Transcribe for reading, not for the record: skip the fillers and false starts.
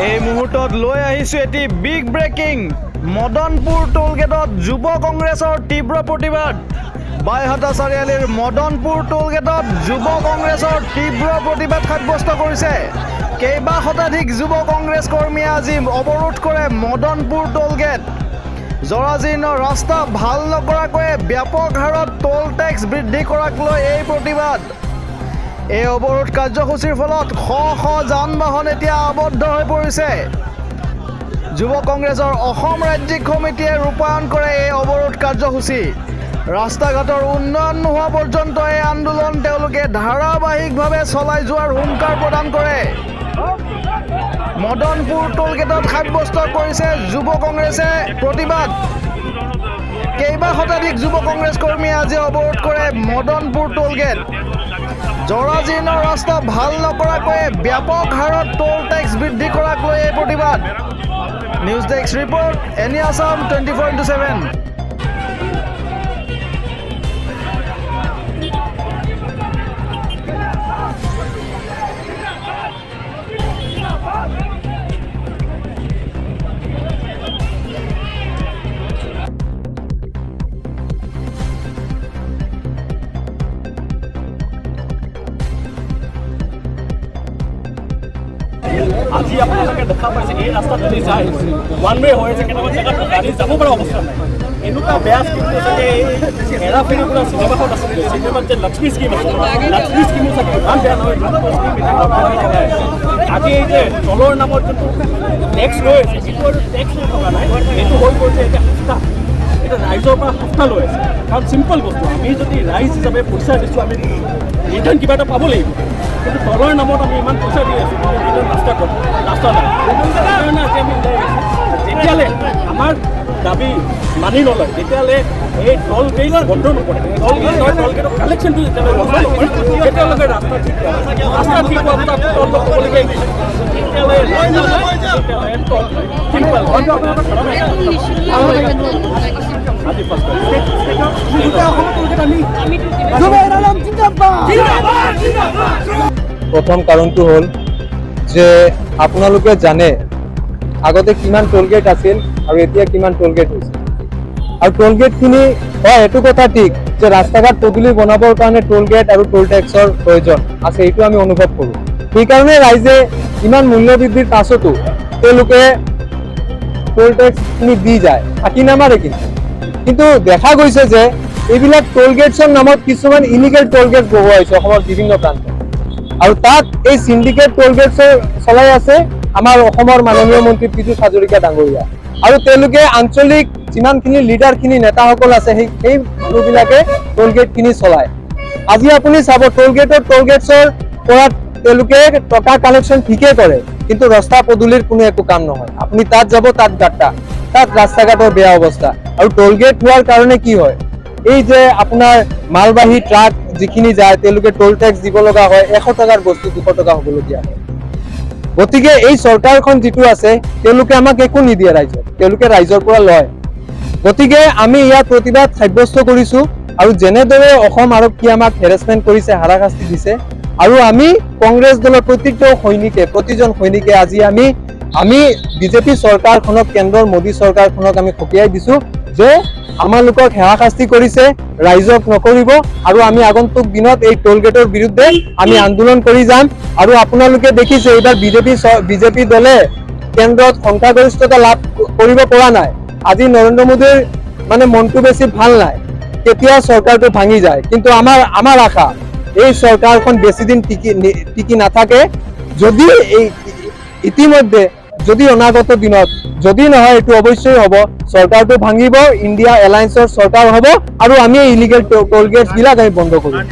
এই মুহূৰ্তত লৈ আহিছোঁ এটি বিগ ব্ৰেকিং। মদনপুৰ টোলগেটত যুৱ কংগ্ৰেছৰ তীব্ৰ প্ৰতিবাদ। বাইহাটা চাৰিআলিৰ মদনপুৰ টোলগেটত যুৱ কংগ্ৰেছৰ তীব্ৰ প্ৰতিবাদ সাব্যস্ত কৰিছে। কেইবা শতাধিক যুৱ কংগ্ৰেছ কৰ্মীয়ে আজি অৱৰোধ কৰে মদনপুৰ টোলগেট। জৰাজীৰ্ণ ৰাস্তা ভাল নকৰাকৈ ব্যাপক হাৰত টোল টেক্স বৃদ্ধি কৰাক লৈ এই প্ৰতিবাদ। এই অৱৰোধ কাৰ্যসূচীৰ ফলত শ শ যান বাহন এতিয়া আবদ্ধ হৈ পৰিছে। যুৱ কংগ্ৰেছৰ অসম ৰাজ্যিক সমিতিয়ে ৰূপায়ণ কৰে এই অৱৰোধ কাৰ্যসূচী। ৰাস্তা ঘাটৰ উন্নয়ন নোহোৱা পৰ্যন্ত এই আন্দোলন তেওঁলোকে ধাৰাবাহিকভাৱে চলাই যোৱাৰ হুংকাৰ প্ৰদান কৰে। মদনপুৰ টোলগেটত সাব্যস্ত কৰিছে যুৱ কংগ্ৰেছে প্ৰতিবাদ। কেইবা শতাধিক যুৱ কংগ্ৰেছ কৰ্মীয়ে আজি অৱৰোধ কৰে মদনপুৰ টোলগেট। জৰাজীৰ্ণ ৰাস্তা ভাল নকৰাকৈ ব্যাপক হাৰত টোল টেক্স বৃদ্ধি কৰাক লৈ এই প্ৰতিবাদ। News desk report, any Assam 24/7। আজি আপোনালোকে দেখা পাইছে এই ৰাস্তাত যদি যায় ওৱান ৱে হৈ আছে, কেনেকুৱা জেগাত গাড়ী যাব পৰা অৱস্থা নাই। এনেকুৱা বেয়া স্কিম চাগে এই হেৰাফেৰী পৰা চিনেমাখন আছিলে, চিনেমাত যে লক্ষ্মী স্কিম আছে, লক্ষ্মী স্কিমো চাগে ইমান বেয়া নহয়। আজি এই যে তলৰ নামত যোনটো টেক্স লৈ আছে, সেইটো আৰু টেক্স লৈ থকা নাই, এইটো হৈ পৰিছে এতিয়া সস্তা। এতিয়া ৰাইজৰ পৰা সস্তা লৈ আছে, কাৰণ চিম্পল বস্তু। আমি যদি ৰাইজ হিচাপে পইচা দিছোঁ, আমি ৰিটাৰ্ণ কিবা এটা পাব লাগিব। কিন্তু তলৰ নামত আমি ইমান পইচা দি আছোঁ, কিন্তু ৰিটাৰ্ণ ৰাস্তা নাই। সেইকাৰণে আজি আমি ওলাই আহিছোঁ। যেতিয়ালৈ আমাৰ দাবী মানি নলয়, তেতিয়াহ'লে এই টল গেট বন্ধ নকৰে, টল গেটৰ কালেকশ্যনটো যেতিয়ালৈ বন্ধ নকৰে, তেতিয়ালৈকে ৰাস্তা ঠিক হোৱা কথা ক'বলগীয়া তেতিয়ালৈ প্ৰথম কাৰণটো হ'ল যে আপোনালোকে জানে আগতে কিমান টোলগেট আছিল আৰু এতিয়া কিমান টোলগেট হৈছে। আৰু টোলগেটখিনি হয়, এইটো কথা ঠিক যে ৰাস্তা ঘাট পদূলি বনাবৰ কাৰণে টোলগেট আৰু টোল টেক্সৰ প্ৰয়োজন আছে, এইটো আমি অনুভৱ কৰোঁ। সেইকাৰণে ৰাইজে ইমান মূল্য বৃদ্ধিৰ পাছতো তেওঁলোকে টোল টেক্সখিনি দি যায়, ফাঁকি নামাৰে। কিন্তু দেখা গৈছে যে এইবিলাক টোলগেটছৰ নামত কিছুমান ইলিগেল টোলগেট বহুৱাই হৈছে অসমৰ বিভিন্ন প্ৰান্তত। আৰু তাত এই চিণ্ডিকেট টোলগেট চলাই আছে আমাৰ অসমৰ মাননীয় মন্ত্ৰী পীযুষ হাজৰিকা ডাঙৰীয়া। আৰু তেওঁলোকে আঞ্চলিক যিমানখিনি লিডাৰখিনি নেতাসকল আছে সেই মানুহবিলাকে টোলগেটখিনি চলায়। আজি আপুনি চাব টোলগেটছৰ পৰা তেওঁলোকে টকা কালেকশ্যন ঠিকেই কৰে, কিন্তু ৰাস্তা পদূলিৰ কোনো একো কাম নহয়। আপুনি তাত যাব, তাত গাঁটা, তাত ৰাস্তা ঘাটৰ বেয়া অৱস্থা। আৰু টোলগেট হোৱাৰ কাৰণে কি হয়, এই যে আপোনাৰ মালবাহী ট্ৰাক যিখিনি যায় তেওঁলোকে টোল টেক্স দিব লগা হয়, 100 টকাৰ বস্তু 200 টকা হ'বলগীয়া হয়। গতিকে এই চৰকাৰখন যিটো আছে তেওঁলোকে আমাক একো নিদিয়ে ৰাইজক, তেওঁলোকে ৰাইজৰ পৰা লয়। গতিকে আমি ইয়াৰ প্ৰতিবাদ সাব্যস্ত কৰিছোঁ। আৰু যেনেদৰে অসম আৰক্ষীয়ে আমাক হেৰাছমেণ্ট কৰিছে, হাৰাশাস্তি দিছে, আৰু আমি কংগ্ৰেছ দলৰ প্ৰতিজন সৈনিকে আজি আমি বিজেপি চৰকাৰখনক, কেন্দ্ৰৰ মোদী চৰকাৰখনক আমি সকীয়াই দিছোঁ যে আমালোকক হাৰাশাস্তি কৰিছে, ৰাইজক নকৰিব। আৰু আমি আগন্তুক দিনত এই টোলগেটৰ বিৰুদ্ধে আমি আন্দোলন কৰি যাম। আৰু আপোনালোকে দেখিছে এইবাৰ বিজেপি দলে কেন্দ্ৰত সংখ্যাগৰিষ্ঠতা লাভ কৰিব পৰা নাই। আজি নৰেন্দ্ৰ মোদীৰ মনটো বেছি ভাল নাই, কেতিয়া চৰকাৰটো ভাঙি যায়। কিন্তু আমাৰ আশা এই চৰকাৰখন বেছি দিন টিকি নাথাকে। যদি ইতিমধ্যে যদি অনাগত দিনত যদি নহয়, এইটো অৱশ্যই হ'ব, চৰকাৰটো ভাঙিব, ইণ্ডিয়া এলায়েন্সৰ চৰকাৰ হ'ব, আৰু আমি ইলিগেল টোলগেটছবিলাক আমি বন্ধ কৰিম।